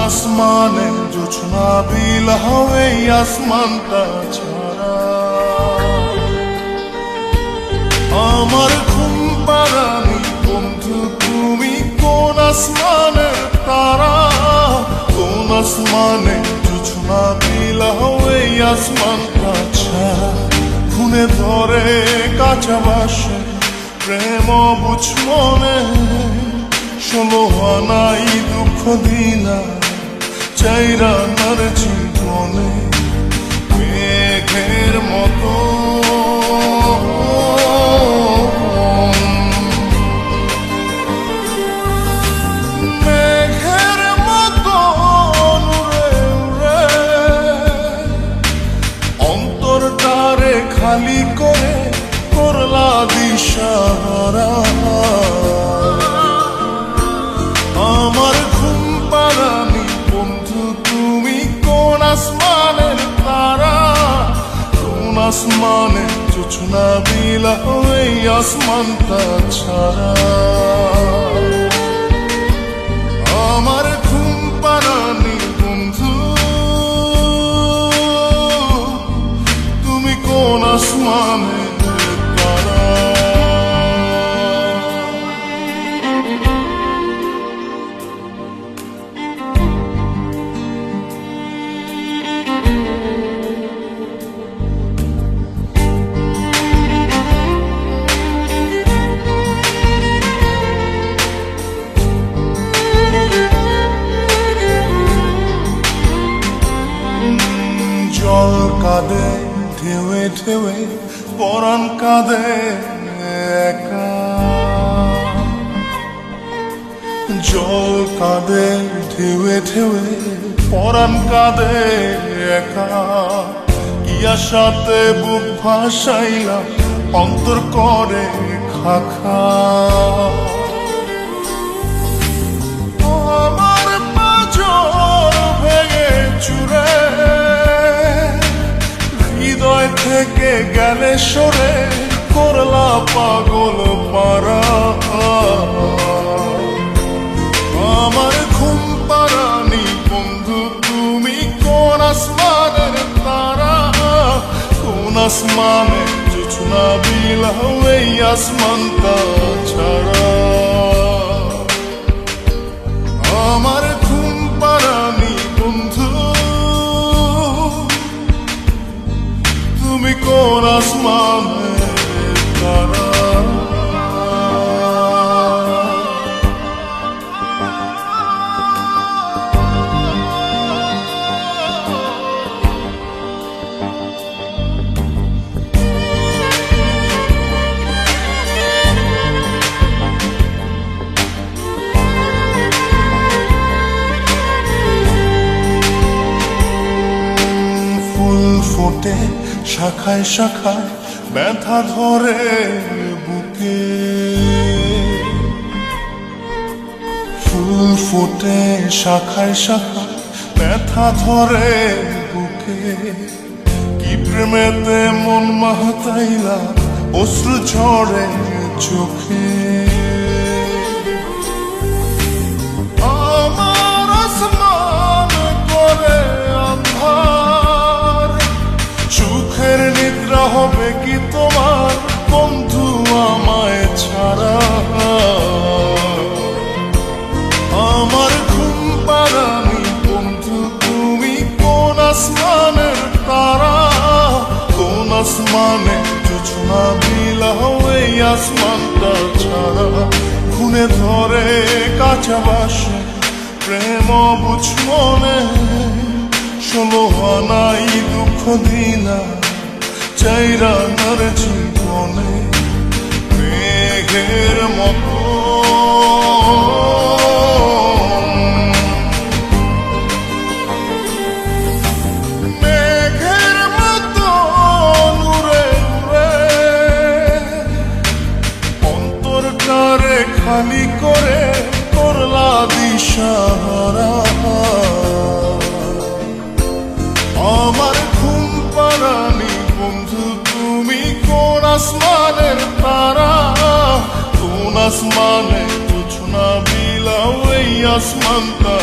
আসমানে জোছনা বিলাও এই আসমানটা ছাড়া। আমার ঘুম পাড়ানি বন্ধু তুমি কোন আসমানের তারা, কোন আসমানে জোছনা বিলাও এই আসমানটা ছাড়া। খুনে ধরে কাঁচা বাসে প্রেম বুঝ মনে, 16 আনাই দুঃখ দিলা চাইরা নার জীবনে। মেঘের মতো মেঘের মতো উড়ে উড়ে অন্তরটারে খালি করে করলা দিশাহারা। আমার ঘুম পাড়ানি বন্ধু তুমি কোন আসমানের তারা, কোন আসমানে জোছনা বিলাও এই আসমানটা ছাড়া। আমার ঘুম পাড়ানি বন্ধু তুমি কোন আসমানের তারা। জল কাঁদে ঢেউে ঢেউে পরাণ কাঁদে একা, জল কাঁদে ঢেউে ঢেউে পরাণ কাঁদে একা। কি আশাতে বুক ভাসাইলাম অন্তর করে খাখা। আমার পাঁজর ভেঙে চুরে হৃদয় থেকে গেলে সরে করলা পাগল পারা। আমার ঘুম পাড়ানি বন্ধু তুমি কোন আসমানের তারা, কোন আসমানে জোছনা বিলাও এই আসমানটা ছাড়া। আমার ঘুম পাড়ানি বন্ধু তুমি কোন আসমানের তারা। ফোটে শাখায় শাখায় ব্যথা ধরে বুকে, ফুল ফোটে শাখায় শাখায় ব্যথা ধরে বুকে। কি প্রেমেতে মন মাতাইলা অশ্রু ঝরে চোখে। আমার আসমান করে আন্ধার, সুখের নিদ্রা হবে কি তোমার বন্ধু আমায় ছাড়া। আমার ঘুম পাড়ানি বন্ধু তুমি কোন আসমানের তারা, কোন আসমানে জোছনা বিলাও এই আসমানটা ছাড়া। খুনে ধরে কাঁচা বাসে প্রেম বুঝ মনে, 16 আনাই দুঃখ দিলা চাইরা নার জীবনে। মেঘের মতো মেঘের মতো উড়ে উড়ে অন্তরটারে খালি করে করলা দিশাহারা। আমার ঘুম পাড়ানি বন্ধু তুমি কোন আসমানের তারা, কোন আসমানে জোছনা বিলাও এই আসমানটা